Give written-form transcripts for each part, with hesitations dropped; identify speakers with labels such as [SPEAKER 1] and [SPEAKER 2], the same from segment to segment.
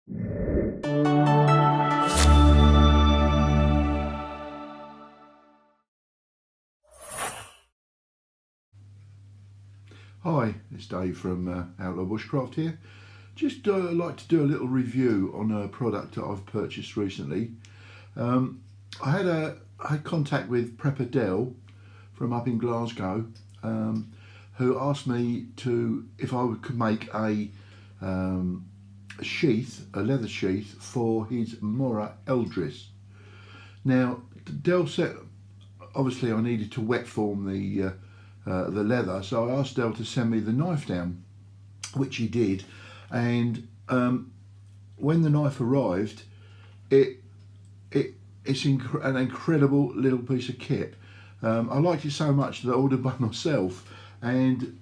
[SPEAKER 1] Hi, it's Dave from Outlaw Bushcraft here. Just like to do a little review on a product that I've purchased recently. I had contact with Prepper Dell from up in Glasgow, who asked me if I could make a sheath, a leather sheath for his Mora Eldris. Now, Dell said obviously I needed to wet form the leather, so I asked Dell to send me the knife down, which he did. And when the knife arrived, it's an incredible little piece of kit. I liked it so much that I ordered by myself, and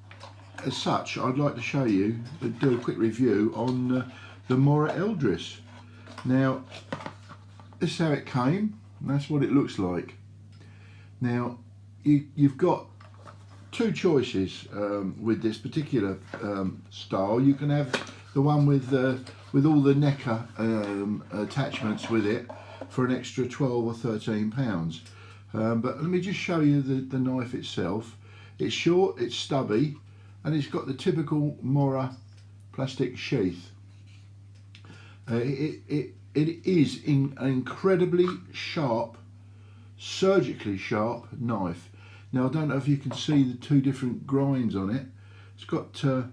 [SPEAKER 1] as such I'd like to show you, do a quick review on the Mora Eldris. Now, this is how it came, and that's what it looks like. Now, you've got two choices with this particular style. You can have the one with all the necker attachments with it for an extra 12 or 13 pounds. But let me just show you the knife itself. It's short, it's stubby, and it's got the typical Mora plastic sheath. It is an incredibly sharp, surgically sharp knife. Now, I don't know if you can see the two different grinds on it. It's got a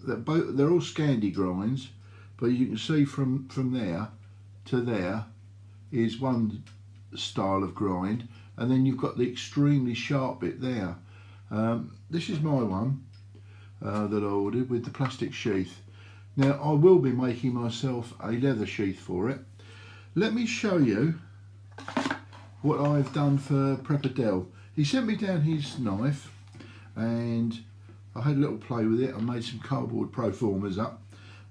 [SPEAKER 1] they're all Scandi grinds, but you can see from there to there is one style of grind, and then you've got the extremely sharp bit there. This is my one that I ordered with the plastic sheath. Now, I will be making myself a leather sheath for it. Let me show you what I've done for Prepper Dell. He sent me down his knife, and I had a little play with it. I made some cardboard proformers up,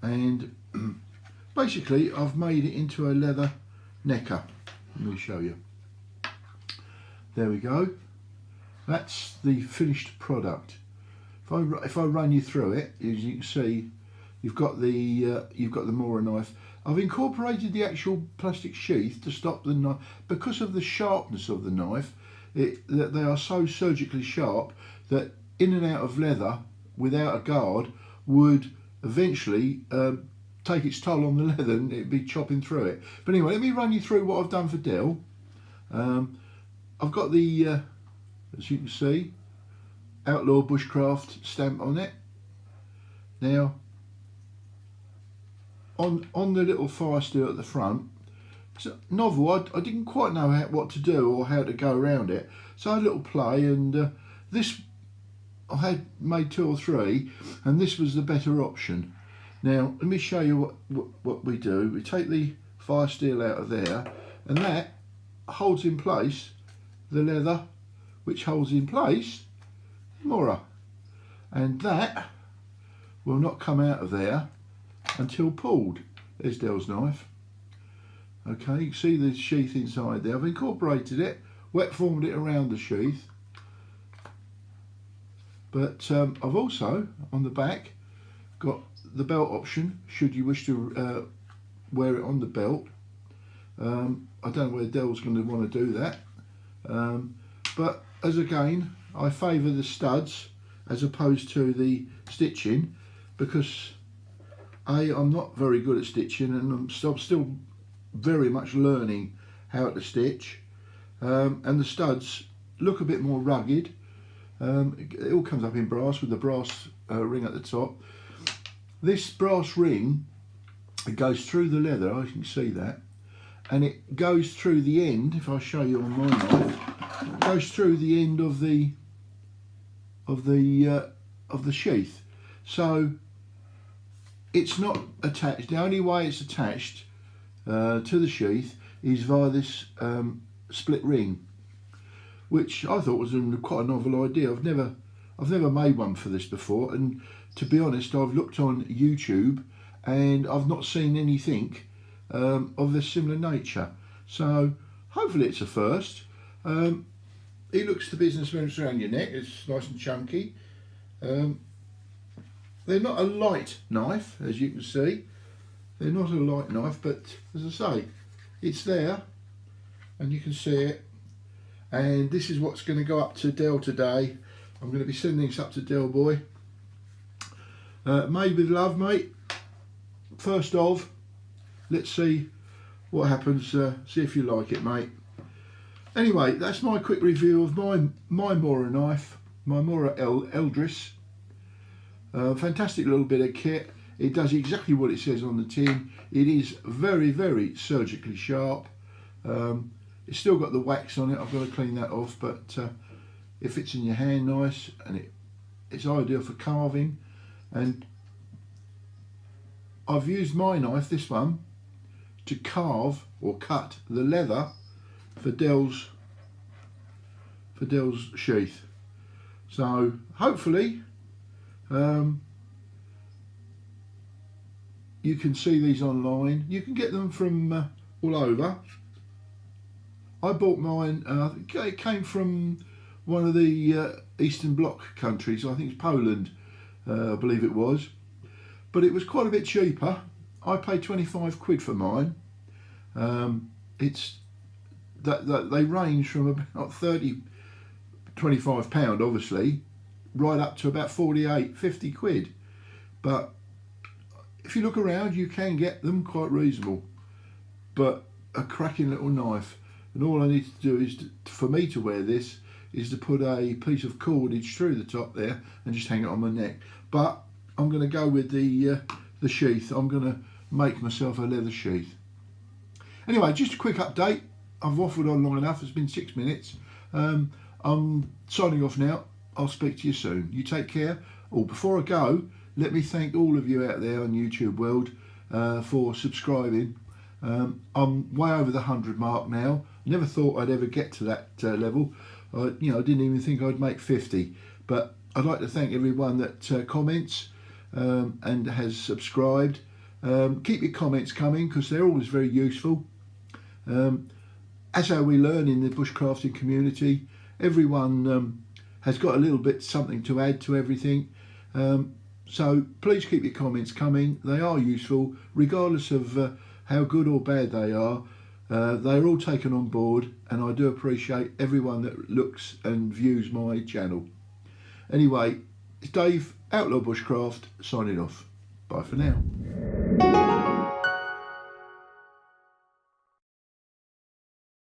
[SPEAKER 1] and basically I've made it into a leather necker. Let me show you. There we go. That's the finished product. If I run you through it, as you can see, you've got the Mora knife. I've incorporated the actual plastic sheath to stop the knife, because of the sharpness of the knife. That they are so surgically sharp that in and out of leather without a guard would eventually take its toll on the leather, and it'd be chopping through it. But anyway, let me run you through what I've done for Dell. I've got the, as you can see, Outlaw Bushcraft stamp on it. Now, on the little fire steel at the front, it's a novel. I didn't quite know what to do or how to go around it, so I had a little play, and this, I had made 2 or 3, and this was the better option. Now, let me show you what we do. We take the fire steel out of there, and that holds in place the leather, which holds in place Mora, and that will not come out of there until pulled. There's Dell's knife. Okay, you can see the sheath inside there. I've incorporated it, wet formed it around the sheath, but I've also on the back got the belt option should you wish to wear it on the belt. I don't know whether Dell's going to want to do that, but as again, I favour the studs as opposed to the stitching, because I'm not very good at stitching, and I'm still very much learning how to stitch, and the studs look a bit more rugged. It all comes up in brass with the brass ring at the top. This brass ring, it goes through the leather, I can see that, and it goes through the end. If I show you on my knife, it goes through the end of the sheath. So it's not attached. The only way it's attached to the sheath is via this split ring, which I thought was quite a novel idea. I've never made one for this before, and to be honest, I've looked on YouTube and I've not seen anything of a similar nature. So hopefully it's a first. It looks the business when it's around your neck. It's nice and chunky. They're not a light knife, as you can see. They're not a light knife, but as I say, it's there and you can see it. And this is what's going to go up to Del today. I'm going to be sending this up to Del boy. Made with love, mate. First of, let's see what happens. See if you like it, mate. Anyway, that's my quick review of my Mora knife, my Mora Eldris. Fantastic little bit of kit. It does exactly what it says on the tin. It is very, very surgically sharp. It's still got the wax on it. I've got to clean that off, but it fits in your hand nice, and it's ideal for carving. And I've used my knife, this one, to carve or cut the leather for Del's sheath. So hopefully you can see these online. You can get them from all over. I bought mine, it came from one of the Eastern Bloc countries. I think it's Poland, I believe it was. But it was quite a bit cheaper. I paid 25 quid for mine. They range from about 25 pound, obviously, right up to about 48, 50 quid. But if you look around, you can get them quite reasonable. But a cracking little knife. And all I need to do is, for me to wear this, is to put a piece of cordage through the top there and just hang it on my neck. But I'm going to go with the sheath. I'm going to make myself a leather sheath. Anyway, just a quick update. I've waffled on long enough. It's been 6 minutes. I'm signing off now. I'll speak to you soon. You take care. Oh, before I go, let me thank all of you out there on YouTube world for subscribing. I'm way over the 100 mark now. Never thought I'd ever get to that level. I didn't even think I'd make 50. But I'd like to thank everyone that comments and has subscribed. Keep your comments coming because they're always very useful. As how we learn in the bushcrafting community, everyone has got a little bit something to add to everything. So please keep your comments coming. They are useful, regardless of how good or bad they are. They're all taken on board, and I do appreciate everyone that looks and views my channel. Anyway, it's Dave, Outlaw Bushcraft, signing off. Bye for now.